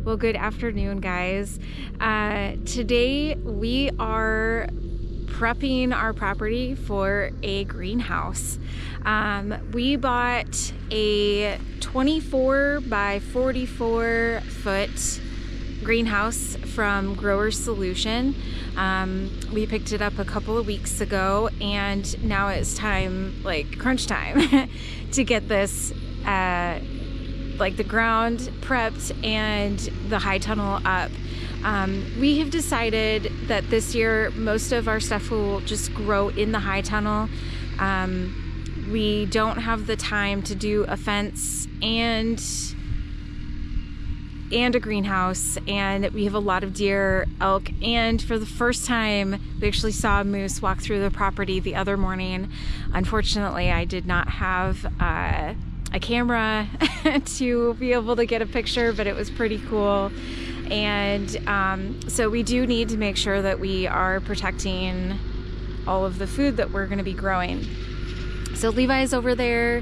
Well, good afternoon, guys. Today we are prepping our property for a greenhouse. We bought a 24 by 44 foot greenhouse from Grower Solution. We picked it up a couple of weeks ago, and now it's time, like crunch time, to get this like the ground prepped and the high tunnel up. We have decided that this year most of our stuff will just grow in the high tunnel. We don't have the time to do a fence and a greenhouse, and we have a lot of deer, elk, and for the first time we actually saw a moose walk through the property the other morning. Unfortunately, I did not have a camera to be able to get a picture, but it was pretty cool. And so we do need to make sure that we are protecting all of the food that we're going to be growing. So Levi's over there.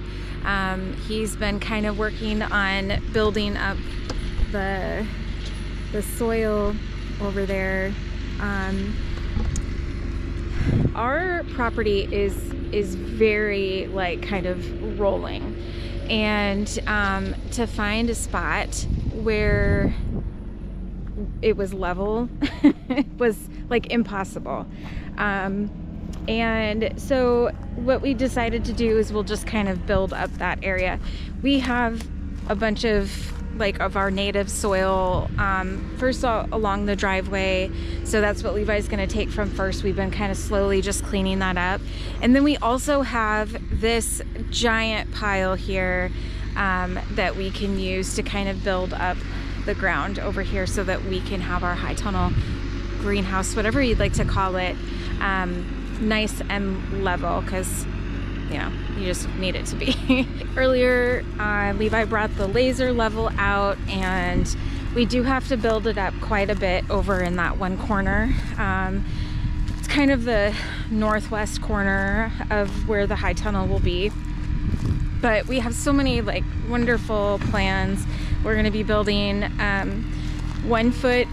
He's been kind of working on building up the soil over there. Our property is very like kind of rolling, and to find a spot where it was level was like impossible. And so what we decided to do is we'll just kind of build up that area. We have a bunch of our native soil first along the driveway, so that's what Levi's going to take from first. We've been kind of slowly just cleaning that up, and then we also have this giant pile here that we can use to kind of build up the ground over here so that we can have our high tunnel greenhouse, whatever you'd like to call it, nice and level, because you just need it to be. Earlier, Levi brought the laser level out, and we do have to build it up quite a bit over in that one corner. It's kind of the northwest corner of where the high tunnel will be. But we have so many wonderful plans. We're going to be building 1 foot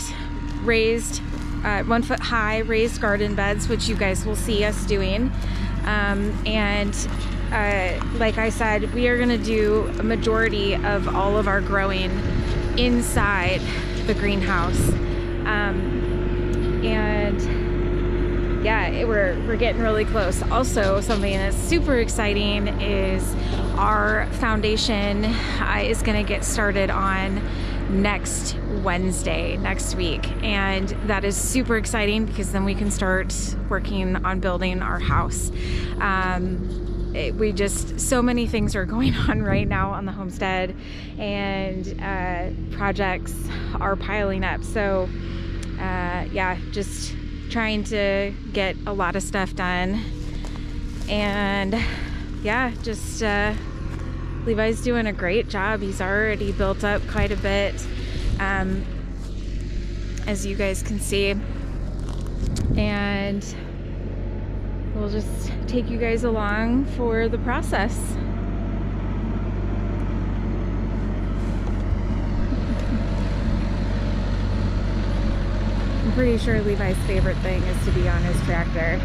high raised garden beds, which you guys will see us doing. Like I said, we are going to do a majority of all of our growing inside the greenhouse. We're getting really close. Also, something that's super exciting is our foundation is going to get started on next Wednesday, next week, and that is super exciting because then we can start working on building our house. So many things are going on right now on the homestead, and projects are piling up. So just trying to get a lot of stuff done, and Levi's doing a great job. He's already built up quite a bit, as you guys can see, and we'll just take you guys along for the process. I'm pretty sure Levi's favorite thing is to be on his tractor.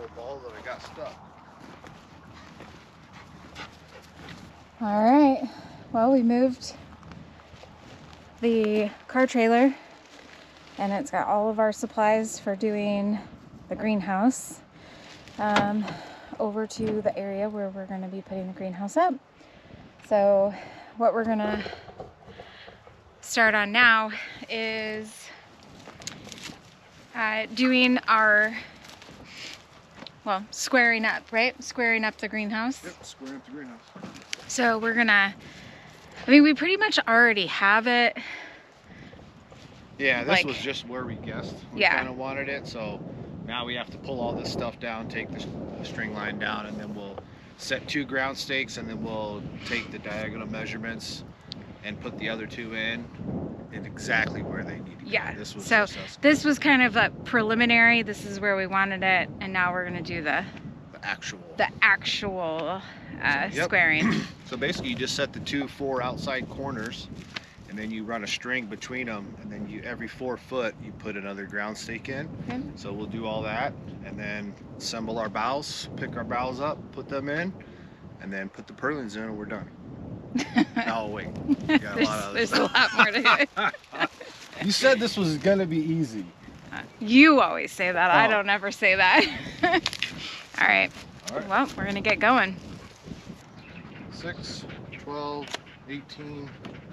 our ball that I got stuck. All right, well, we moved the car trailer and it's got all of our supplies for doing the greenhouse over to the area where we're going to be putting the greenhouse up. So what we're going to start on now is doing our, well, squaring up, right? Squaring up the greenhouse. Yep, squaring up the greenhouse. So we're gonna, I mean, we pretty much already have it. Yeah, this like, was just where we guessed. We yeah. kind of wanted it, so now we have to pull all this stuff down, take the string line down, and then we'll set 2 ground stakes, and then we'll take the diagonal measurements and put the other 2 in exactly where they need to be. Yeah, This was so this was kind of a preliminary. This is where we wanted it, and now we're gonna do the actual squaring. So basically you just set the 2 4 outside corners, and then you run a string between them, and then you every 4 foot you put another ground stake in. Okay. So we'll do all that, and then assemble our boughs, pick our boughs up, put them in, and then put the purlins in, and we're done. Oh wait, we got a lot of there's a lot more to it. You said this was gonna be easy. You always say that. I Oh. don't ever say that. All right. Well, we're gonna get going. 6, 12, 18,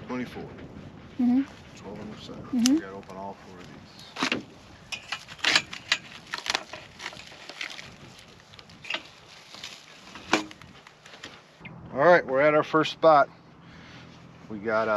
24. 12 on each side. We gotta open all 4 of these. All right, we're at our first spot. We got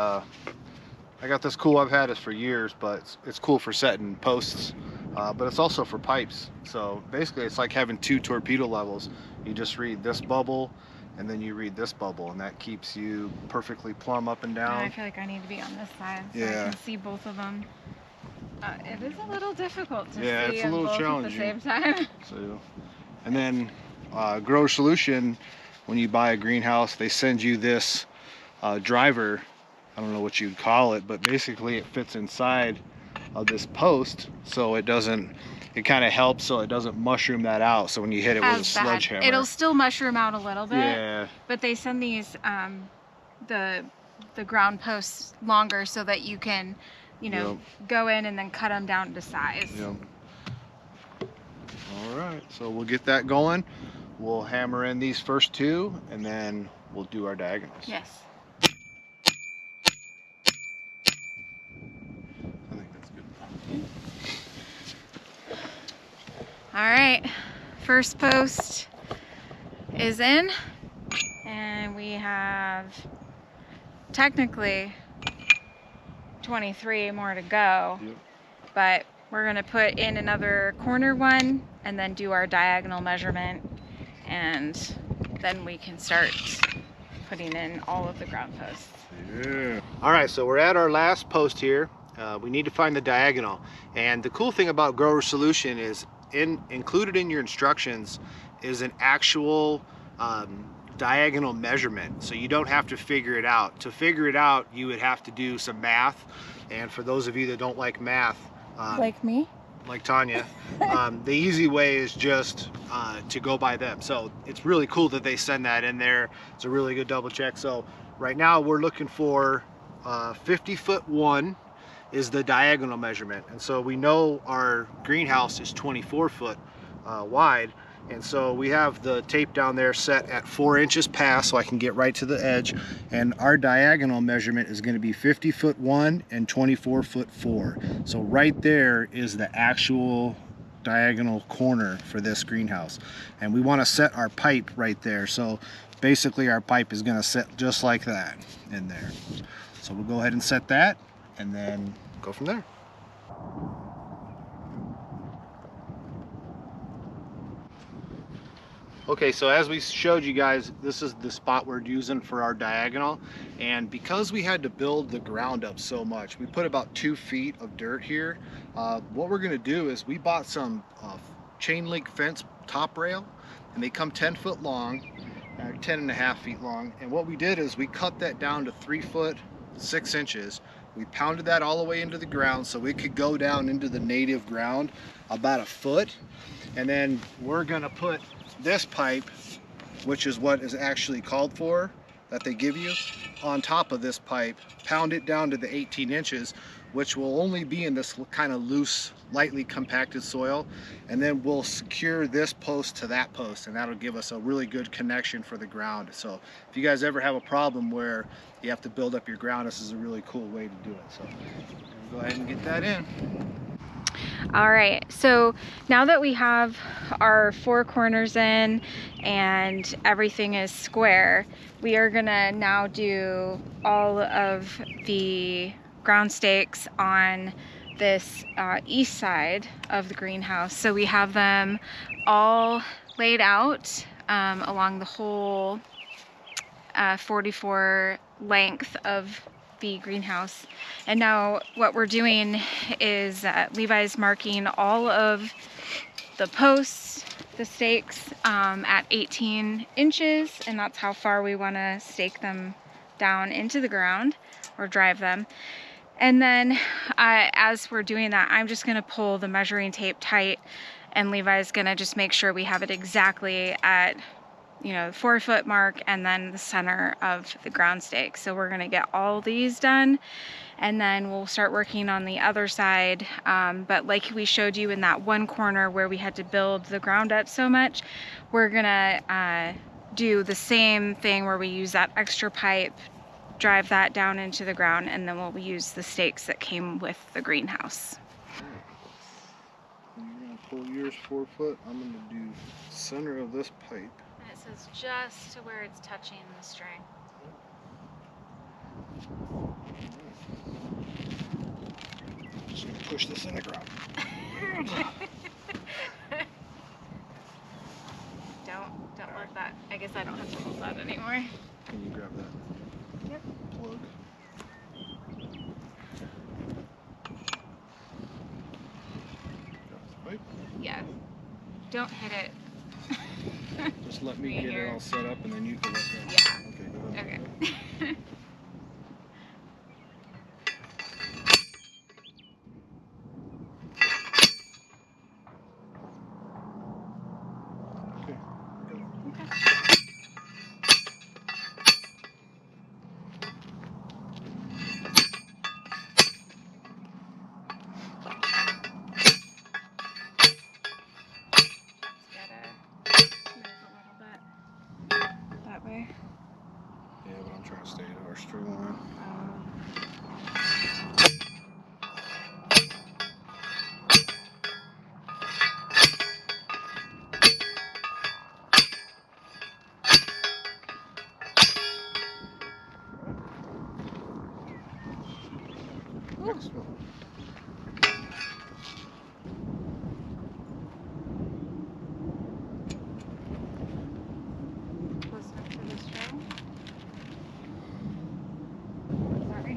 I got this cool, I've had this for years, but it's cool for setting posts, but it's also for pipes. So basically it's like having 2 torpedo levels. You just read this bubble and then you read this bubble, and that keeps you perfectly plumb up and down. I feel like I need to be on this side so Yeah. I can see both of them. It is a little difficult to Yeah, see it's a them little both challenging. at the same time. So, and then Grower Solution, when you buy a greenhouse, they send you this driver. I don't know what you'd call it, but basically it fits inside of this post, so it doesn't, it kind of helps so it doesn't mushroom that out. So when you hit it with a sledgehammer, it'll still mushroom out a little bit. Yeah. But they send these the ground posts longer so that you can, you know, go in and then cut them down to size. Yep. All right, so we'll get that going. We'll hammer in these first 2, and then we'll do our diagonals. Yes. I think that's good. All right, first post is in, and we have technically 23 more to go. Yep. But we're gonna put in another corner one and then do our diagonal measurement, and then we can start putting in all of the ground posts. Yeah. All right, so we're at our last post here. We need to find the diagonal, and the cool thing about Grower Solution is included in your instructions is an actual diagonal measurement, so you don't have to figure it out. To figure it out, you would have to do some math, and for those of you that don't like math, Like me? like Tanya, the easy way is just to go by them. So it's really cool that they send that in there. It's a really good double check. So right now we're looking for 50'1" is the diagonal measurement, and so we know our greenhouse is 24 foot wide, and so we have the tape down there set at 4 inches past so I can get right to the edge, and our diagonal measurement is going to be 50'1" and 24'4". So right there is the actual diagonal corner for this greenhouse, and we want to set our pipe right there. So basically our pipe is going to sit just like that in there. So we'll go ahead and set that and then go from there. Okay, so as we showed you guys, this is the spot we're using for our diagonal, and because we had to build the ground up so much, we put about 2 feet of dirt here. What we're going to do is we bought some chain link fence top rail, and they come 10 foot long, 10.5 feet long, and what we did is we cut that down to 3 foot 6 inches. We pounded that all the way into the ground so it could go down into the native ground about a foot. And then we're gonna put this pipe, which is what is actually called for, that they give you, on top of this pipe, pound it down to the 18 inches, which will only be in this kind of loose, lightly compacted soil. And then we'll secure this post to that post, and that'll give us a really good connection for the ground. So if you guys ever have a problem where you have to build up your ground, this is a really cool way to do it. So go ahead and get that in. All right, so now that we have our 4 corners in and everything is square, we are gonna now do all of the ground stakes on this east side of the greenhouse. So we have them all laid out along the whole 44 length of the greenhouse. And now what we're doing is Levi's marking all of the posts, the stakes at 18 inches, and that's how far we want to stake them down into the ground or drive them. And then as we're doing that, I'm just going to pull the measuring tape tight, and Levi's going to just make sure we have it exactly at, you know, the 4 foot mark and then the center of the ground stake. So we're going to get all these done, and then we'll start working on the other side. But like we showed you in that one corner where we had to build the ground up so much, we're gonna do the same thing where we use that extra pipe, drive that down into the ground, and then we'll use the stakes that came with the greenhouse. You're gonna pull yours 4 foot. I'm gonna do center of this pipe. And it says just to where it's touching the string. Just gonna push this in the ground. Don't let that. I guess I don't have to hold that anymore. Can you grab that? Yep. Plug. Grab this pipe. Yeah. Don't hit it. Just let me Right get here. it all set up, and then you can let go. Yeah. Okay, go ahead. Okay. Okay, go. That way. Yeah, but I'm trying to stay to our string line. Next one. Close enough for this string. Sorry.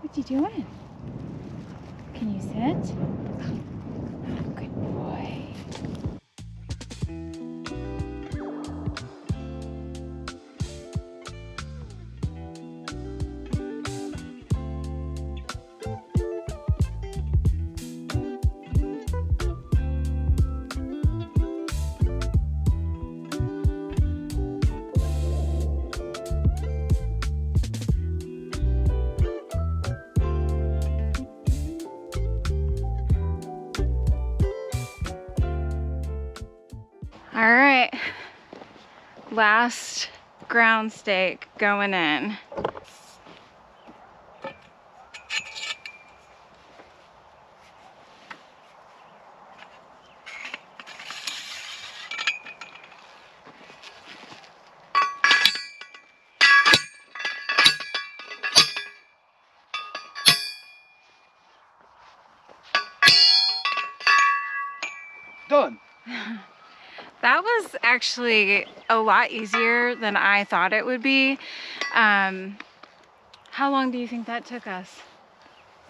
What you doing? Can you sit? Good boy. All right, last ground stake going in. Done. That was actually a lot easier than I thought it would be. How long do you think that took us?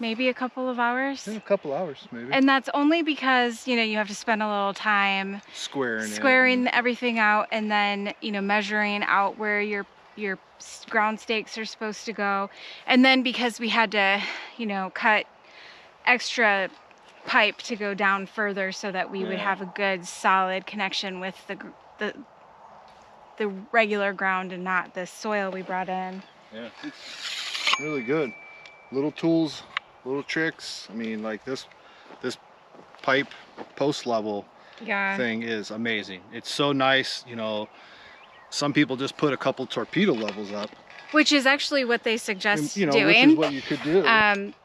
Maybe a couple of hours? In a couple hours, maybe. And that's only because, you know, you have to spend a little time squaring everything out, and then, you know, measuring out where your ground stakes are supposed to go. And then because we had to, you know, cut extra pipe to go down further so that we would have a good solid connection with the regular ground and not the soil we brought in. Yeah, it's really good. Little tools, little tricks. I mean, like this pipe post level thing is amazing. It's so nice. You know, some people just put a couple torpedo levels up, which is actually what they suggest doing. Which is what you could do.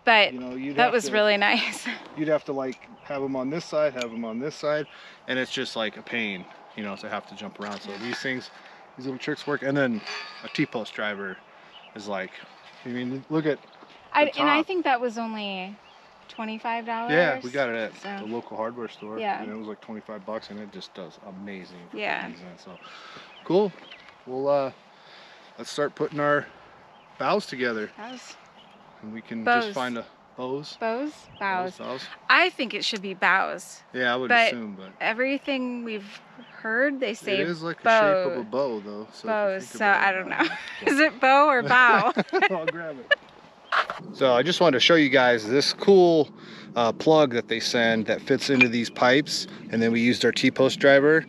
But you know, that was really nice. You'd have to like have them on this side, have them on this side, and it's just like a pain, you know, to have to jump around. So these little tricks work. And then a T-post driver is like, I mean, look at and I think that was only $25. Yeah, we got it at the local hardware store. Yeah. And it was like $25, and it just does amazing. Yeah. So cool. Well, let's start putting our bows together. Bows. And we can just find a bows. Bows? Bows. Bows. I think it should be bows. Yeah, I would assume, but everything we've heard, they say it is like bow. the shape of a bow, though. So bows. So I don't know. Is it bow or bow? I'll grab it. So I just wanted to show you guys this cool plug that they send that fits into these pipes, and then we used our T-post driver.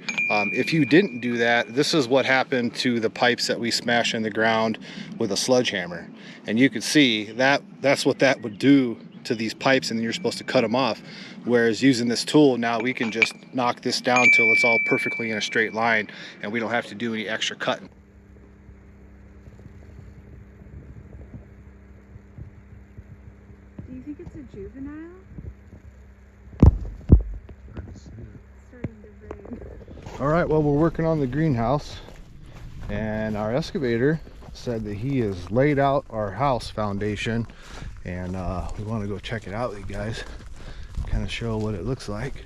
If you didn't do that, this is what happened to the pipes that we smashed in the ground with a sledgehammer. And you could see that's what that would do to these pipes, and then you're supposed to cut them off. Whereas using this tool, now we can just knock this down till it's all perfectly in a straight line, and we don't have to do any extra cutting. Do you think it's a juvenile? All right, well, we're working on the greenhouse, and our excavator said that he has laid out our house foundation, and we want to go check it out with you guys, kind of show what it looks like.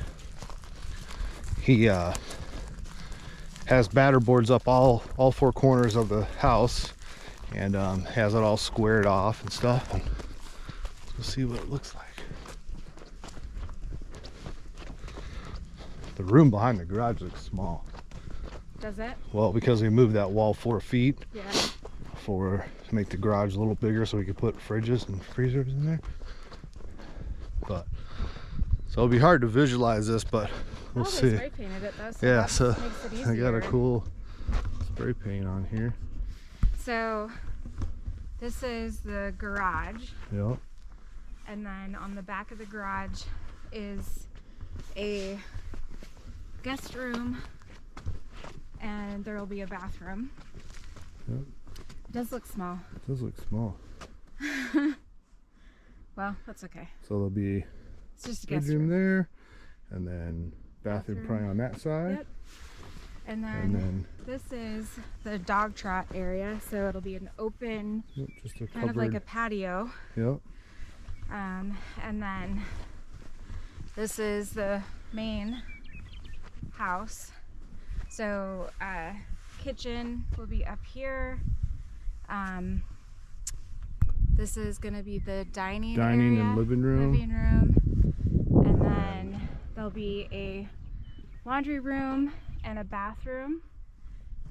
He has batter boards up all four corners of the house, and has it all squared off and stuff, and we'll see what it looks like. The room behind the garage looks small. Does it? Well, because we moved that wall 4 feet Yeah. to make the garage a little bigger so we could put fridges and freezers in there. But so it'll be hard to visualize this, but we'll see. They spray painted it though, so yeah, so makes it I got a easier. cool spray paint on here. So this is the garage. Yep. And then on the back of the garage is a guest room, and there will be a bathroom. Yep. It does look small. It does look small. Well, that's okay. So there'll be It's just a guest bedroom room. there, and then bathroom probably on that side. Yep. And then this is the dog trot area, so it'll be an open, just a kind of like a patio. Yep. And then this is the main house. So kitchen will be up here. This is gonna be the dining area, and living room. And then there'll be a laundry room and a bathroom,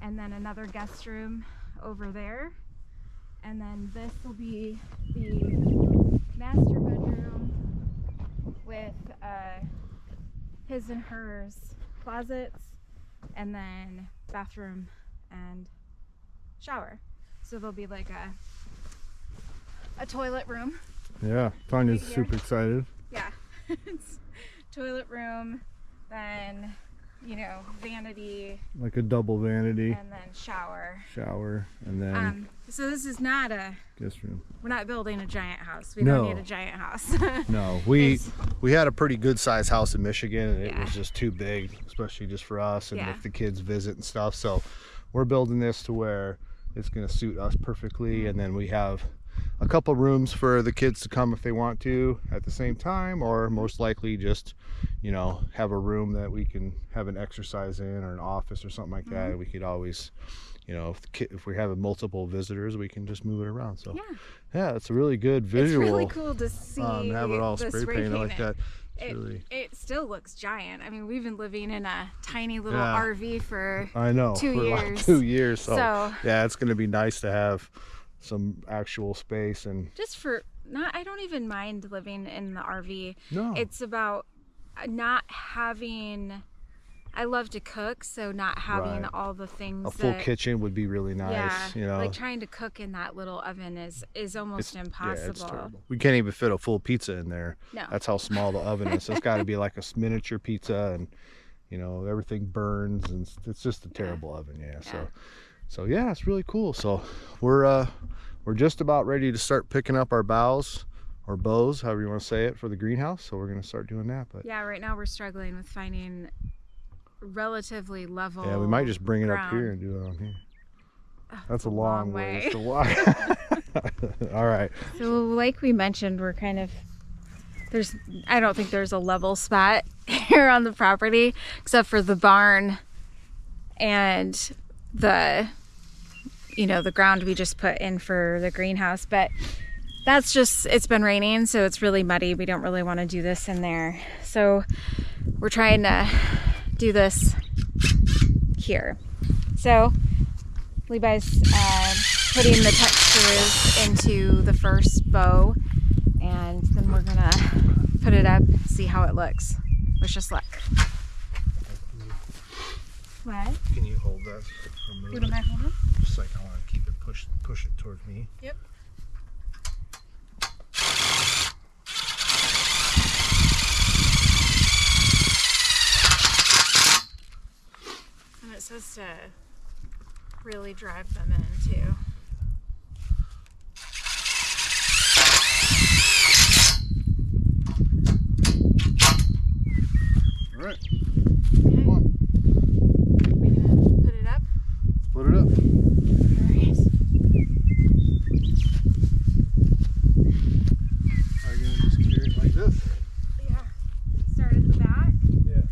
and then another guest room over there. And then this will be the master bedroom with his and hers closets, and then bathroom and shower. So there'll be like a toilet room. Yeah, Tanya's Right here. super excited. Yeah. It's toilet room, then you know, vanity. Like a double vanity. And then shower. Shower, and then so this is not a guest room. We're not building a giant house. We don't need a giant house. No, we had a pretty good sized house in Michigan, and it was just too big, especially just for us and if the kids visit and stuff. So we're building this to where it's going to suit us perfectly, and then we have a couple rooms for the kids to come if they want to at the same time, or most likely just, you know, have a room that we can have an exercise in, or an office or something like that. We could always, you know, if we have multiple visitors, we can just move it around. So yeah, it's a really good visual. It's really cool to see have it all spray painted like that. It still looks giant. I mean, we've been living in a tiny little RV for 2 years. Like 2 years. So yeah, it's going to be nice to have some actual space. And just for I don't even mind living in the RV. No, it's about not having, I love to cook, so not having all the things. A full kitchen would be really nice. Yeah, you know, like trying to cook in that little oven is almost impossible. Yeah, it's terrible. We can't even fit a full pizza in there. No, that's how small the oven is. So it's got to be like a miniature pizza, and you know, everything burns, and it's just a terrible oven. So yeah, it's really cool. So we're just about ready to start picking up our boughs or bows, however you want to say it, for the greenhouse. So we're going to start doing that. But yeah, right now we're struggling with finding relatively level. Yeah, we might just bring it up here and do it on here. That's a long way. It's a lot. All right. So like we mentioned, we're kind of, I don't think there's a level spot here on the property except for the barn and the, you know, the ground we just put in for the greenhouse. But that's just, it's been raining, so it's really muddy. We don't really want to do this in there. So we're trying to do this here. So Levi's putting the textures into the first bow, and then we're gonna put it up, see how it looks. Wish us luck. What? Can you hold that for a minute? What am I holding? Just like I want to keep it push it towards me. Yep. And it says to really drive them in too. All right. Okay. Come on. We're gonna put it up. Put it up. All right. Are you gonna just carry it like this? Yeah. Start at the back. Yeah.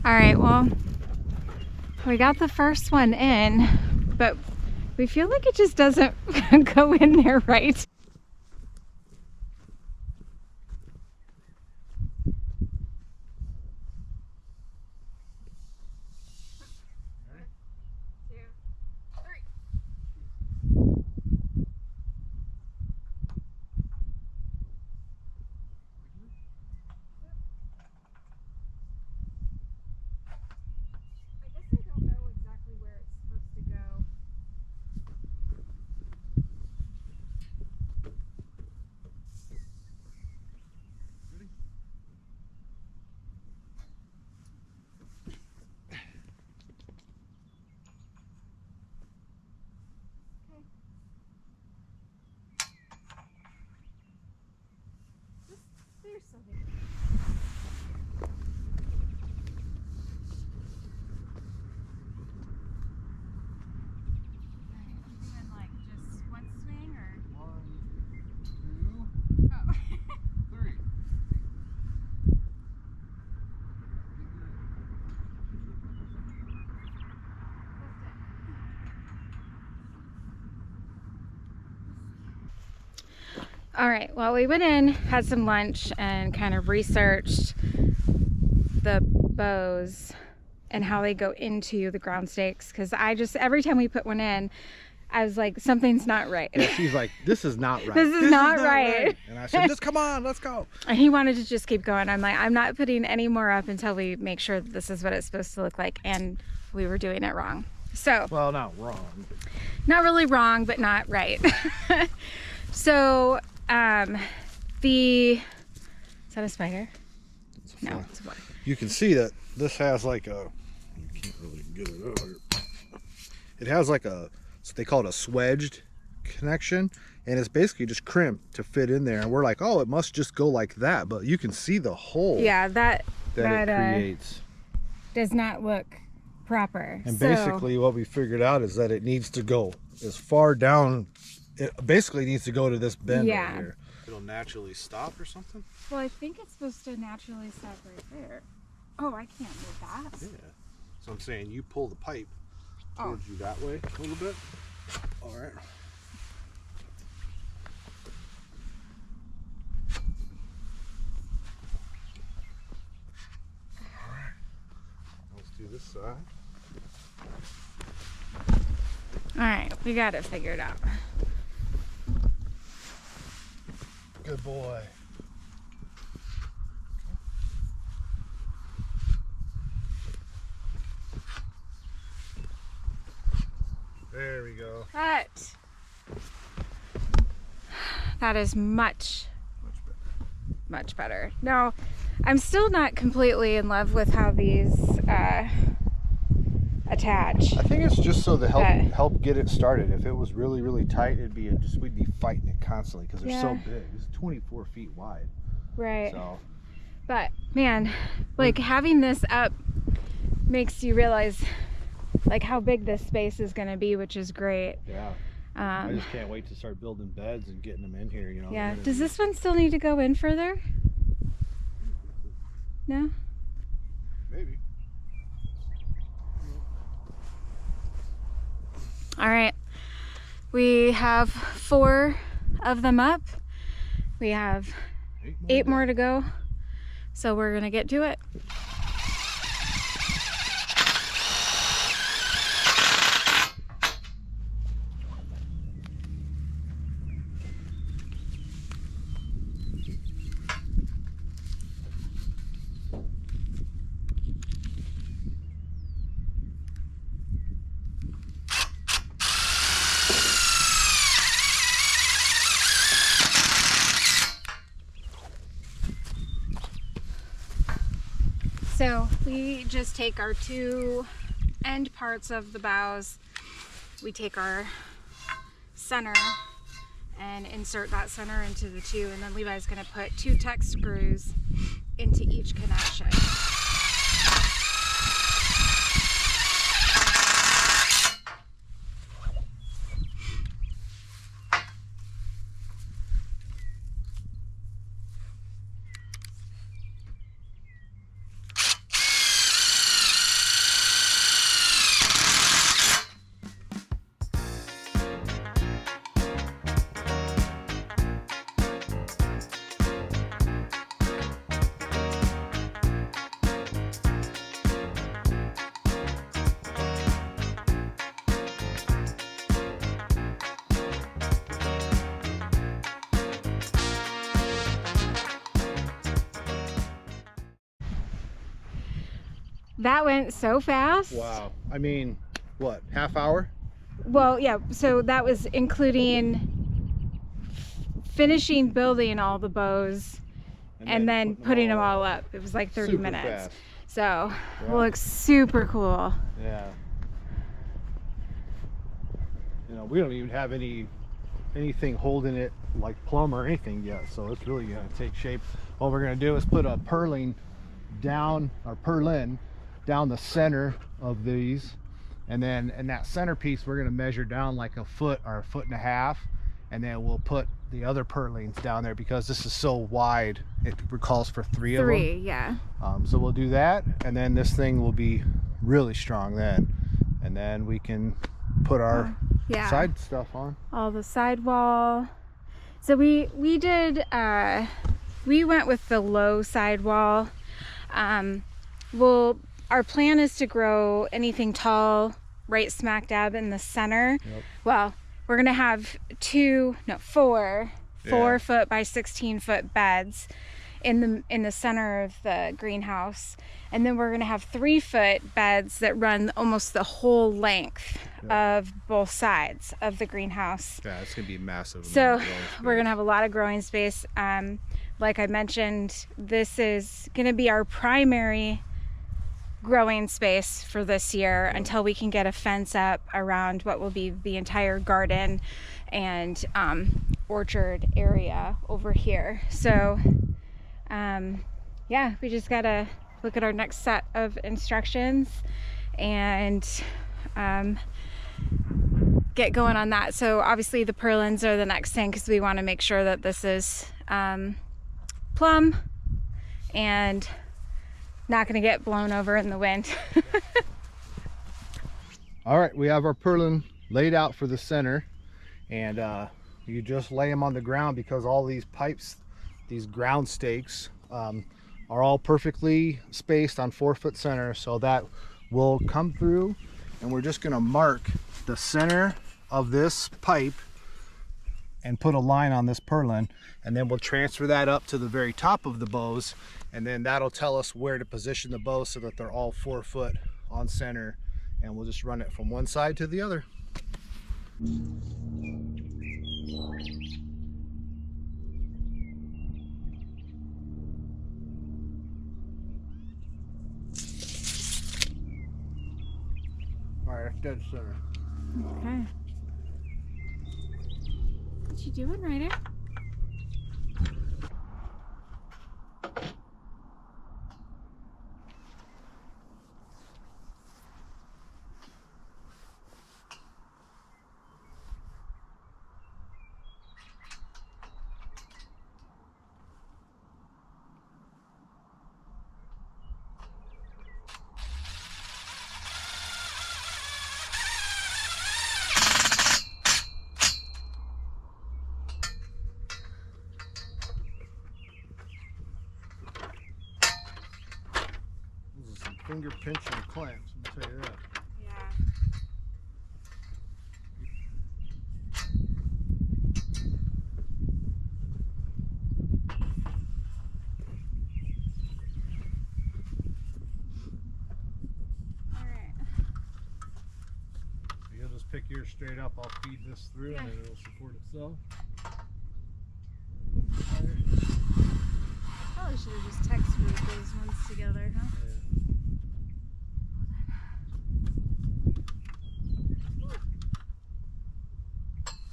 All right, well, we got the first one in, but we feel like it just doesn't go in there right. There's something. Doing like just one swing or 1, 2, oh. 3. All right, well, we went in, had some lunch, and kind of researched the bows and how they go into the ground stakes, because every time we put one in, I was like, something's not right. Yeah, she's like, this is not right. This is not right. And I said, just come on, let's go. And he wanted to just keep going. I'm like, I'm not putting any more up until we make sure that this is what it's supposed to look like. And we were doing it wrong. So, well, not wrong. Not really wrong, but not right. So, is that a spider? No, it's a bug. You can see that this has like a, you can't really get it out here. It has like a, so they call it a swedged connection, and it's basically just crimped to fit in there. And we're like, oh, it must just go like that, but you can see the hole. Yeah, that it creates. Does not look proper. And basically what we figured out is that it needs to go as far down, it basically needs to go to this bend right here. It'll naturally stop or something? Well, I think it's supposed to naturally stop right there. Oh, I can't move that. Yeah. So I'm saying you pull the pipe towards you that way a little bit. All right. All right. Let's do this side. All right, we got it figured out. Good boy. There we go. That is much better. Now, I'm still not completely in love with how these attach. I think it's just so to help get it started. If it was really tight, it'd be we'd be fighting it constantly because they're so big. It's 24 feet wide. Right. So. But man, like having this up makes you realize like how big this space is going to be, which is great. Yeah. I just can't wait to start building beds and getting them in here, you know. Yeah. Does this one still need to go in further? No? Maybe. All right. We have 4 of them up. We have 8 more to go. So we're going to get to it. So we just take our 2 end parts of the boughs, we take our center and insert that center into the 2, and then Levi's going to put 2 Tech screws into each connection. That went so fast. Wow. I mean, what, half hour? Well, yeah, so that was including finishing building all the bows and then putting them all up. It was like 30 minutes. Fast. So it looks super cool. Yeah. You know, we don't even have anything holding it like plumb or anything yet, so it's really gonna take shape. What we're gonna do is put a purlin down the center of these, and then in that centerpiece we're going to measure down like a foot or a foot and a half, and then we'll put the other purlins down there because this is so wide it calls for 3 of them. 3, yeah. So we'll do that, and then this thing will be really strong then, and then we can put our side stuff on. All the sidewall. So we went with the low sidewall. Our plan is to grow anything tall right smack dab in the center. Yep. Well, we're gonna have four 4-foot by 16-foot beds in the center of the greenhouse, and then we're gonna have 3-foot beds that run almost the whole length of both sides of the greenhouse. Yeah, it's gonna be massive. So we're gonna have a lot of growing space. Like I mentioned, this is gonna be our primary growing space for this year until we can get a fence up around what will be the entire garden and orchard area over here. So yeah, we just gotta look at our next set of instructions and get going on that. So obviously the purlins are the next thing, because we want to make sure that this is plumb and not going to get blown over in the wind. All right, we have our purlin laid out for the center, and you just lay them on the ground, because all these pipes, these ground stakes, are all perfectly spaced on 4-foot center, so that will come through, and we're just going to mark the center of this pipe and put a line on this purlin, and then we'll transfer that up to the very top of the bows, and then that'll tell us where to position the bows so that they're all 4 foot on center, and we'll just run it from one side to the other. All right, dead center. Okay. What you doing, Ryder? Finger pinching clamps, I'll tell you that. Yeah. All right. You'll just pick yours straight up. I'll feed this through, and then it'll support itself. Probably should have just text group those ones together, huh? Yeah.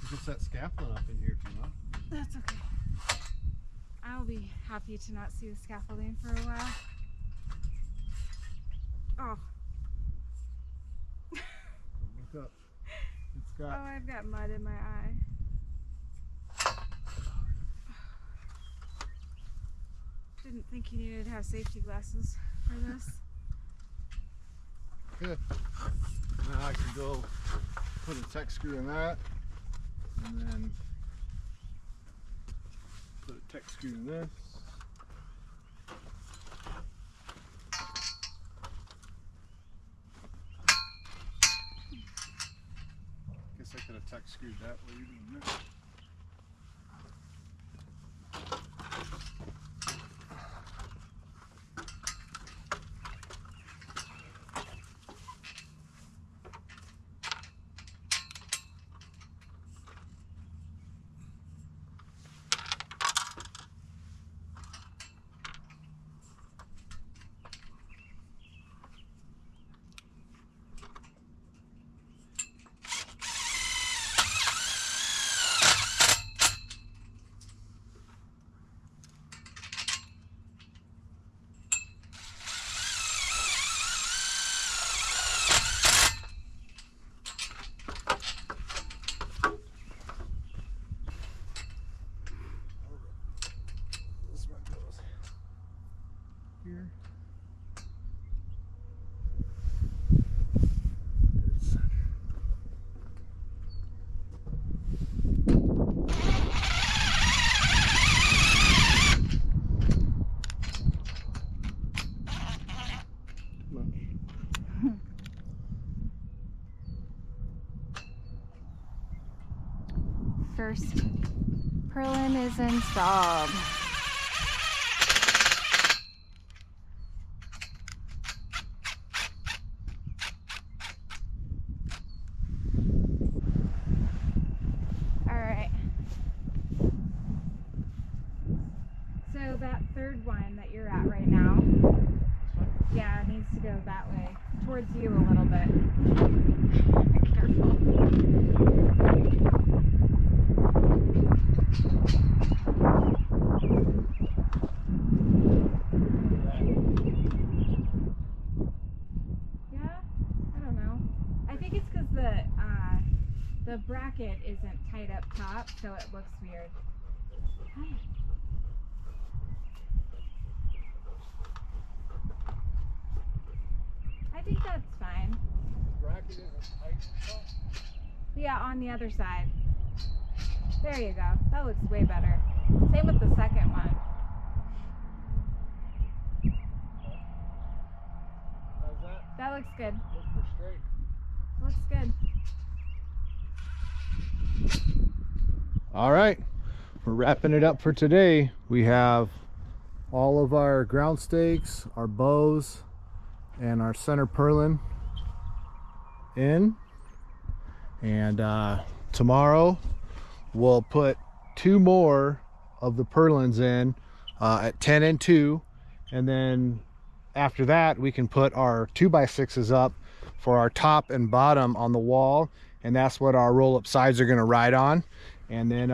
You can set scaffolding up in here if you want. That's okay. I'll be happy to not see the scaffolding for a while. Oh. Look up. It's Oh, got. I've got mud in my eye. Didn't think you needed to have safety glasses for this. Good. Now I can go put a tech screw in that, and then put a tech screw in this. Guess I could have tech screwed that while you're doing that. first purlin is installed. Alright. So that third one that you're at right now, yeah, it needs to go that way, towards you a little bit. Careful. Yeah, I don't know. I think it's because the bracket isn't tight up top, so it looks weird. Hi. I think that's fine. Bracket isn't tight. Yeah, on the other side. There you go. That looks way better. Same with the second one. How's that? That looks good. Looks straight. Looks good. All right, we're wrapping it up for today. We have all of our ground stakes, our bows, and our center purlin in. And tomorrow we'll put 2 more of the purlins in at 10 and 2, and then after that we can put our 2x6s up for our top and bottom on the wall, and that's what our roll-up sides are going to ride on. And then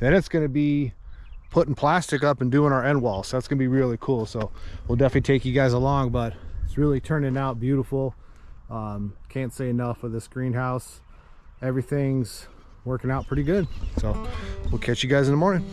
it's going to be putting plastic up and doing our end wall, so that's going to be really cool. So we'll definitely take you guys along, but it's really turning out beautiful. Can't say enough of this greenhouse. Everything's working out pretty good, so we'll catch you guys in the morning.